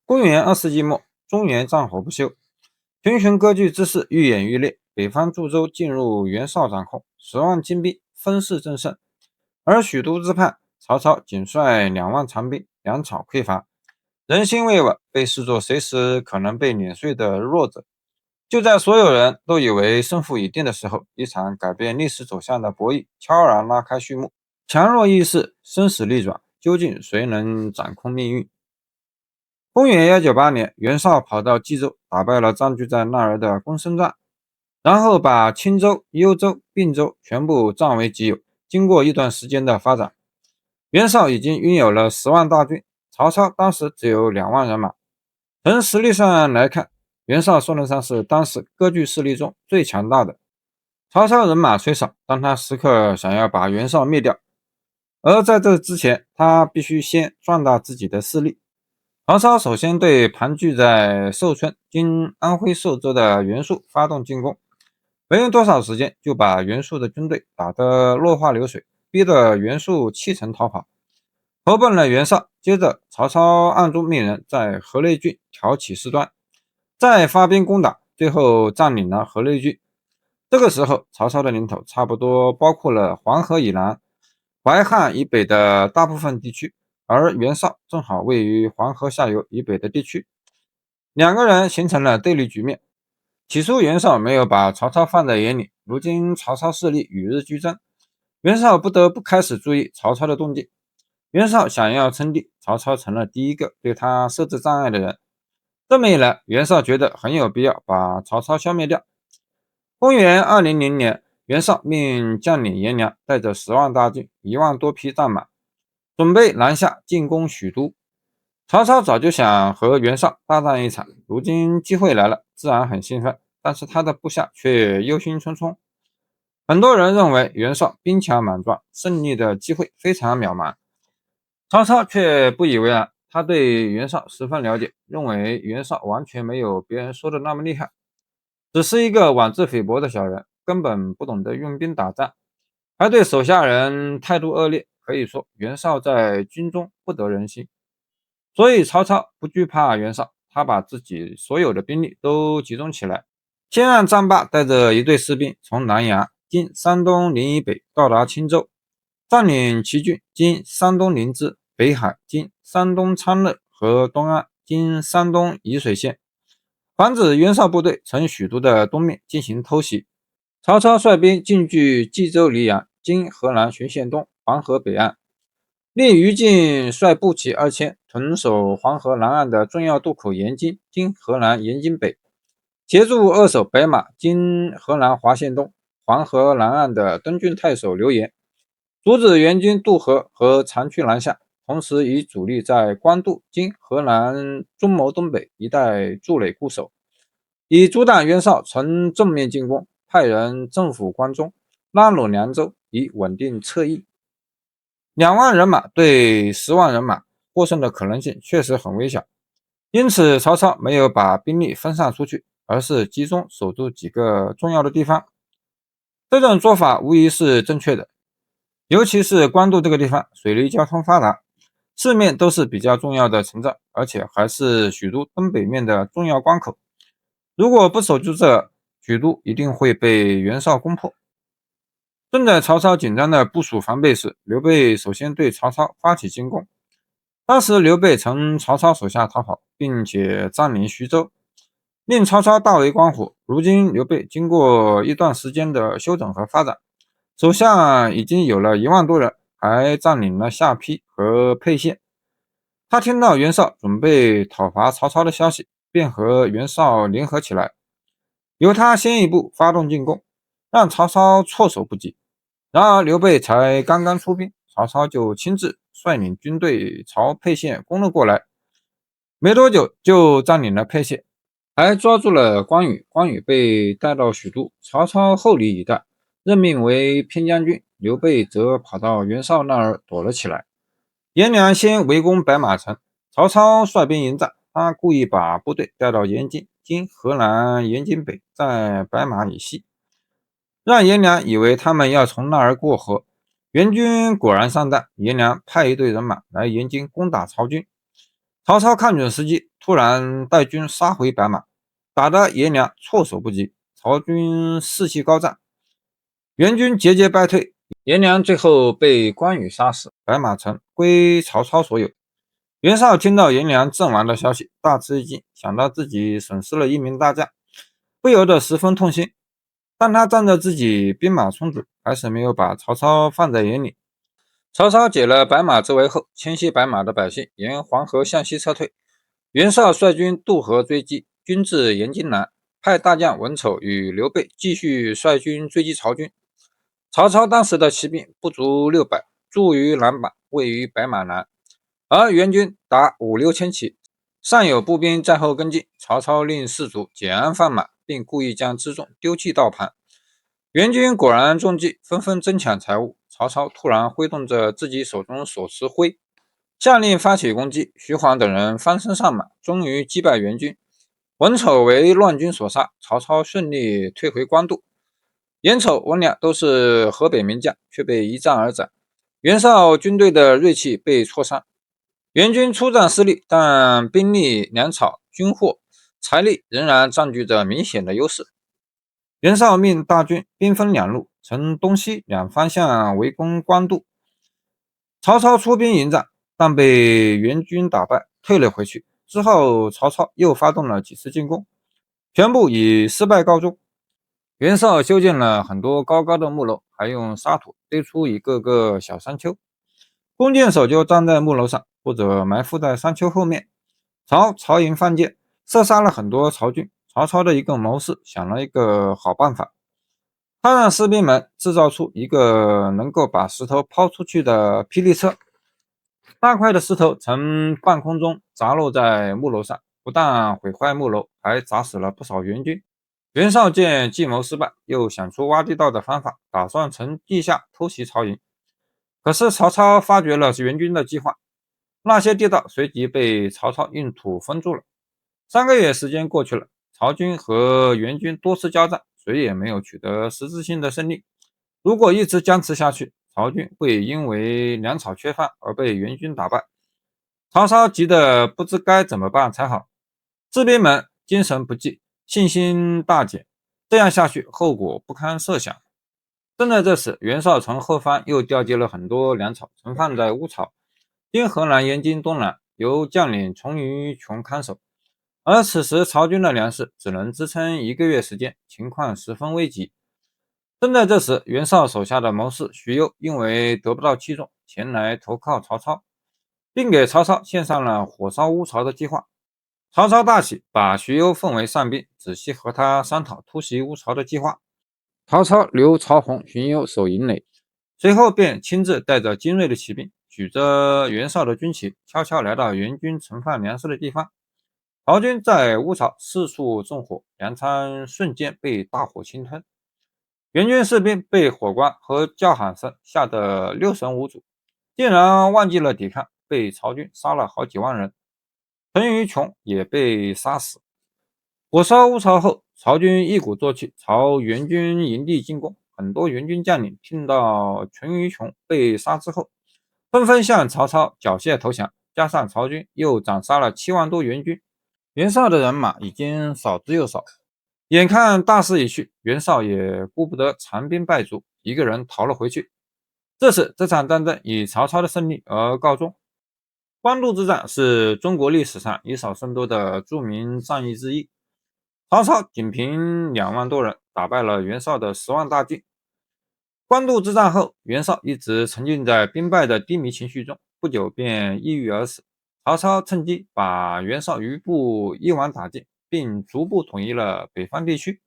公元2世纪末，中原战火不休，群雄割据之势愈演愈烈。北方诸州进入袁绍掌控，10万精兵分势正盛。而许都之畔，曹操仅率2万长兵，粮草匮乏，人心未稳，被视作随时可能被碾碎的弱者。就在所有人都以为胜负已定的时候，一场改变历史走向的博弈悄然拉开序幕。强弱易逝，生死逆转，究竟谁能掌控命运？公元198年，袁绍跑到冀州，打败了占据在那儿的公孙瓒，然后把青州、幽州、并州全部占为己有。经过一段时间的发展，袁绍已经拥有了10万大军，曹操当时只有2万人马。从实力上来看，袁绍说得上是当时割据势力中最强大的。曹操人马虽少，但他时刻想要把袁绍灭掉，而在这之前，他必须先壮大自己的势力。曹操首先对盘踞在寿春（今安徽寿州）的袁术发动进攻，没用多少时间就把袁术的军队打得落花流水，逼得袁术弃城逃跑，投奔了袁绍。接着，曹操暗中命人在河内郡挑起事端，再发兵攻打，最后占领了河内郡。这个时候，曹操的领土差不多包括了黄河以南、淮汉以北的大部分地区，而袁绍正好位于黄河下游以北的地区，两个人形成了对立局面。起初袁绍没有把曹操放在眼里，如今曹操势力与日俱增，袁绍不得不开始注意曹操的动静。袁绍想要称帝，曹操成了第一个对他设置障碍的人。这么一来，袁绍觉得很有必要把曹操消灭掉。公元200年，袁绍命将领颜良带着10万大军、1万多匹战马，准备南下进攻许都。曹操早就想和袁绍大战一场，如今机会来了，自然很兴奋，但是他的部下却忧心忡忡。很多人认为袁绍兵强马壮，胜利的机会非常渺茫。曹操却不以为然，他对袁绍十分了解，认为袁绍完全没有别人说的那么厉害，只是一个妄自菲薄的小人，根本不懂得用兵打仗，还对手下人态度恶劣，可以说袁绍在军中不得人心。所以曹操不惧怕袁绍，他把自己所有的兵力都集中起来，先让战霸带着一队士兵从南阳（今山东临沂北）到达青州，占领祁郡（今山东临淄）、北海（今山东昌乐）和东安（今山东沂水县），防止袁绍部队从许都的东面进行偷袭。曹操率兵进据冀州黎阳（今河南循县东黄河北岸），令于禁率步骑2000屯守黄河南岸的重要渡口延津（今河南延津北），协助扼守白马（今河南滑县东黄河南岸）的东郡太守刘延，阻止援军渡河和长驱南下，同时以主力在官渡（今河南中牟东北）一带筑垒固守，以阻挡袁绍从正面进攻，派人镇抚关中，拉拢凉州，以稳定侧翼。2万人马对10万人马，获胜的可能性确实很微小，因此曹操没有把兵力分散出去，而是集中守住几个重要的地方。这种做法无疑是正确的，尤其是官渡这个地方，水利交通发达，四面都是比较重要的城镇，而且还是许都东北面的重要关口。如果不守住这，许都一定会被袁绍攻破。正在曹操紧张的部署防备时，刘备首先对曹操发起进攻。当时刘备从曹操手下逃跑，并且占领徐州，令曹操大为光火。如今刘备经过一段时间的休整和发展，手下已经有了1万多人，还占领了下邳和沛县。他听到袁绍准备讨伐曹操的消息，便和袁绍联合起来，由他先一步发动进攻，让曹操措手不及。然而刘备才刚刚出兵，曹操就亲自率领军队朝沛县攻了过来，没多久就占领了沛县，还抓住了关羽。关羽被带到许都，曹操厚礼以待，任命为偏将军。刘备则跑到袁绍那儿躲了起来。颜良先围攻白马城，曹操率兵迎战，他故意把部队带到延津（今河南延津北），在白马以西，让颜良以为他们要从那儿过河。援军果然上当，颜良派一队人马来延津攻打曹军。曹操看准时机，突然带军杀回白马，打得颜良措手不及，曹军士气高涨，援军节节败退，颜良最后被关羽杀死，白马城归曹操所有。袁绍听到颜良阵亡的消息，大吃一惊，想到自己损失了一名大将，不由得十分痛心。但他仗着自己兵马充足，还是没有把曹操放在眼里。曹操解了白马之围后，迁徙白马的百姓沿黄河向西撤退。袁绍率军渡河追击，军至延津南，派大将文丑与刘备继续率军追击曹军。曹操当时的骑兵不足600，驻于南坂，位于白马南，而援军达5、6千骑，尚有步兵在后跟进。曹操令士卒简安放马，并故意将辎重丢弃道旁。援军果然中计，纷纷争抢财物。曹操突然挥动着自己手中手持徽，下令发起攻击。徐晃等人翻身上马，终于击败援军。文丑为乱军所杀，曹操顺利退回官渡。颜丑、文良都是河北名将，却被一战而斩。袁绍军队的锐气被挫伤，援军出战失利，但兵力、粮草、军货、财力仍然占据着明显的优势。袁绍命大军兵分两路，呈东西两方向围攻官渡。曹操出兵迎战，但被援军打败，退了回去。之后，曹操又发动了几次进攻，全部以失败告终。袁绍修建了很多高高的木楼，还用沙土堆出一个个小山丘，弓箭手就站在木楼上，或者埋伏在山丘后面。曹营放箭，射杀了很多曹军。曹操的一个谋士想了一个好办法，他让士兵们制造出一个能够把石头抛出去的霹雳车，大块的石头从半空中砸落在木楼上，不但毁坏木楼，还砸死了不少援军。袁绍见计谋失败，又想出挖地道的方法，打算从地下偷袭曹营。可是曹操发觉了援军的计划，那些地道随即被曹操用土封住了。3个月时间过去了，曹军和援军多次交战，谁也没有取得实质性的胜利。如果一直僵持下去，曹军会因为粮草缺乏而被援军打败。曹操急得不知该怎么办才好，士兵们精神不济，信心大减，这样下去后果不堪设想。正在这时，袁绍从后方又调集了很多粮草，存放在乌巢，经河南延津东南，由将领崇于琼看守。而此时曹军的粮食只能支撑1个月时间，情况十分危急。正在这时，袁绍手下的谋士徐攸因为得不到器重，前来投靠曹操，并给曹操献上了火烧乌巢的计划。曹操大喜，把徐攸奉为上宾，仔细和他商讨突袭乌巢的计划。曹操留曹洪、荀攸守营垒，随后便亲自带着精锐的骑兵，举着袁绍的军旗，悄悄来到援军存放粮食的地方。曹军在乌巢四处纵火，粮仓瞬间被大火侵吞。援军士兵被火光和叫喊声吓得六神无主，竟然忘记了抵抗，被曹军杀了好几万人。陈于琼也被杀死。火烧乌巢后，曹军一鼓作气朝援军营地进攻。很多援军将领听到陈于琼被杀之后，纷纷向曹操缴械投降。加上曹军又斩杀了7万多援军，袁绍的人马已经少之又少。眼看大势已去，袁绍也顾不得残兵败卒，一个人逃了回去。这时，这场战争以曹操的胜利而告终。官渡之战是中国历史上以少胜多的著名战役之一。曹操仅凭2万多人打败了袁绍的10万大军。官渡之战后，袁绍一直沉浸在兵败的低迷情绪中，不久便抑郁而死。曹操趁机把袁绍余部一网打尽，并逐步统一了北方地区。